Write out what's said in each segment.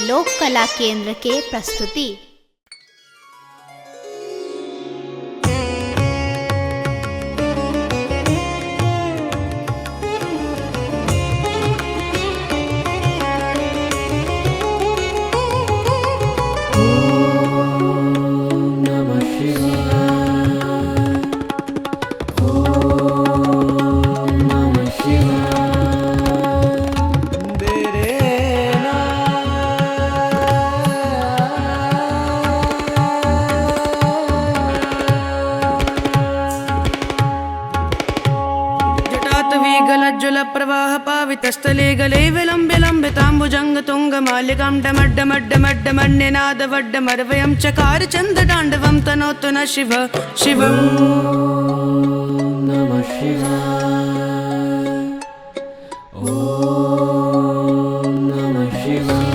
लोक कला केंद्र के प्रस्तुति। प्रवाह पावितस्थले गले विलम्ब्य लम्बिताम्बुजंग तुंग मालिकां डमड्डमड्डमड्डमन्यनाद वड्डमर्वयं चकार चन्द्रताण्डवं तनोतु न शिव शिवं नमः शिवाय ॐ नमः शिवाय।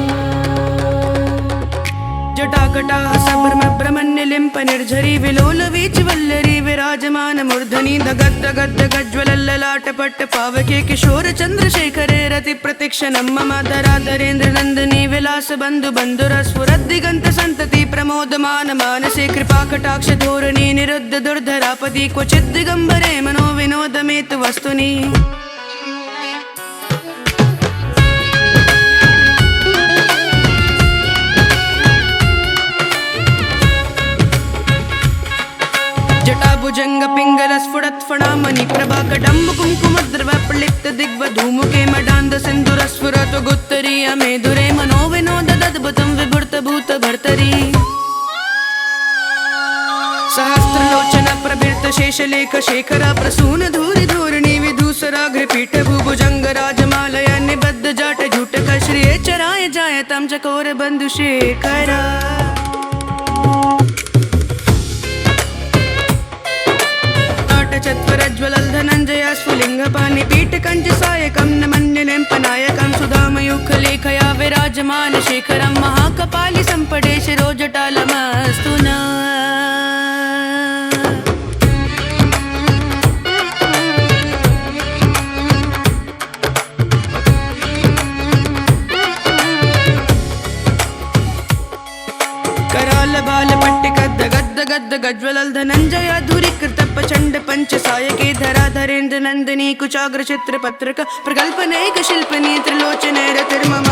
जटाकटाः सभ्रमभ्रमण्यलिम्प निर्झरी विलोल वीचवल्लरी विराजमान मूर्धनि दगद्दगद्दगज्ज्वलल्ललाटपट्ट पावके किशोर चन्द्रशेखरे रति प्रतीक्षणं मम धराधरेन्द्र नन्दिनी विलास बन्धु बन्धुरस्फुरद्दिगन्त सन्तति प्रमोदमान मानसे कृपा कटाक्ष धोरणी निरुद्ध दुर्धरापदि क्वचिद् दिगम्बरे मनो विनोदमेतु वस्तुनि। जटाभुजंग पिंगल स्फुटत् फणामणि प्रभा कडम्ब कुंकुमद्रव प्रलिप्त दिग्वधूमुखे मडान्ध सिन्धुरस्फुरत् गुत्तरीय मेधुरे मनो विनोद दद्भुतं विभूत भूत भर्तरी। सहस्रलोचन प्रभृत शेषलेख शेखर प्रसून धूरि धूरिणी विधूसराग्रपीठ भुभुजंग राजमालय निबद्ध जाट झूटक श्रिये चराय जायतं चकोर बंधु शेखरा। चत्वरज्वलल् धनञ्जय स्फुलिङ्गपाणि पीठकञ्च सायकं नमन्यलेम्पनायकं सुधामयूखलेखया विराजमान शेखरं महाकपालि सम्पदे शिरोजटालमस्तु नः। कराल बाल पट्टिकद्द गद्द गद्द गज्वलल् धनञ्जय धुरीकृत प्रचण्ड पंच सायके धराधरेन्द्र नन्दिनी कुचाग्र चित्र पत्रक प्रकल्पनैक शिल्पनी त्रिलोचने रतिर्मम।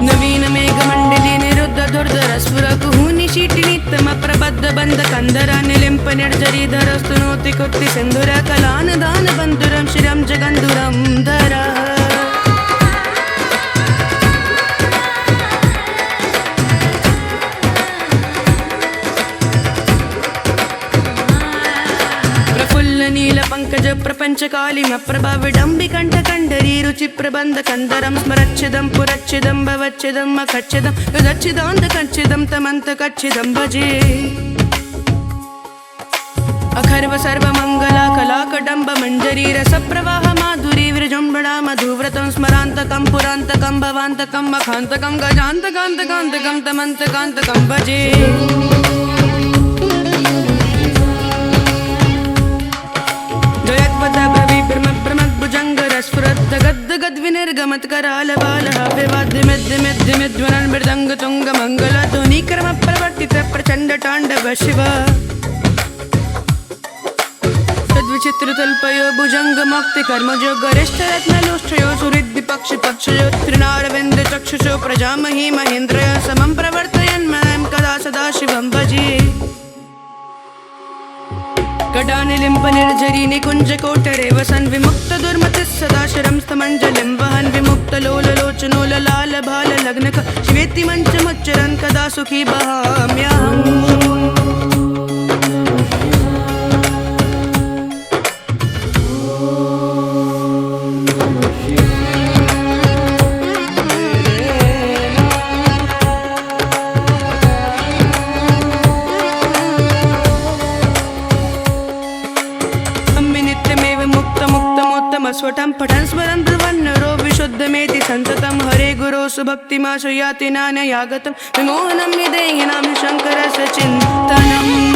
नवीन मेघमण्डली निरुद्ध दुर्धर स्फुरकुहूनि शीटिनित्तम प्रबद्ध बन्ध कन्धर निलिम्प निर्जरीधर स्तुनोति कुर्ति सिन्धुर कलान दान बन्धुरं शिरं जगन्धुरं धर। नील पंकज प्रपंच कालिम प्रभा विडम्बि कंठ कंडरी रुचि प्रबंध कंदरं स्मरच्छिदं पुरच्छिदं भवच्छिदं मखच्छिदं गदच्छिदान्त कच्छिदं तमन्त कच्छिदं भजे। अखर्व सर्व मंगला कला कडम्ब मंजरी रस प्रवाह माधुरी विजृंभणा मधुव्रतं स्मरान्तकं पुरान्तकं भवान्तकं मखान्तकं गजान्तकान्तकान्तकं तमन्तकान्तकं भजे। गद्विनिर्गमत् कराल बालः विवाद्यमिद्यमिद्यमिद्वनन् मृदङ्ग तुङ्ग मङ्गल ध्वनि क्रम प्रवर्तित प्रचण्ड ताण्डव शिव। तद्विचित्र तल्पयो भुजङ्ग मुक्ति कर्मजो गरिष्ठ रत्नलोष्ठयो सुहृद् पक्ष पक्षयो त्रिनारविन्द चक्षुषो प्रजामहि महेन्द्रय समं प्रवर्तयन् मां कदा सदा शिवं भजे। कटानिलिम्प निर्झरी निकुञ्ज कोटरे वसन् विमुक्त दुर्मतिः सदा शिरं स्तमञ्जलिं वहन् विमुक्त लोललोचनो ललाल भाल लग्नक शिवेति मञ्चमुच्चरन् कदा सुखी बहाम्यहम्। विभोस्तु भक्तिमाशु याति नान्ययागतं विमोहनं विधेहिनां शङ्करस्य चिन्तनम्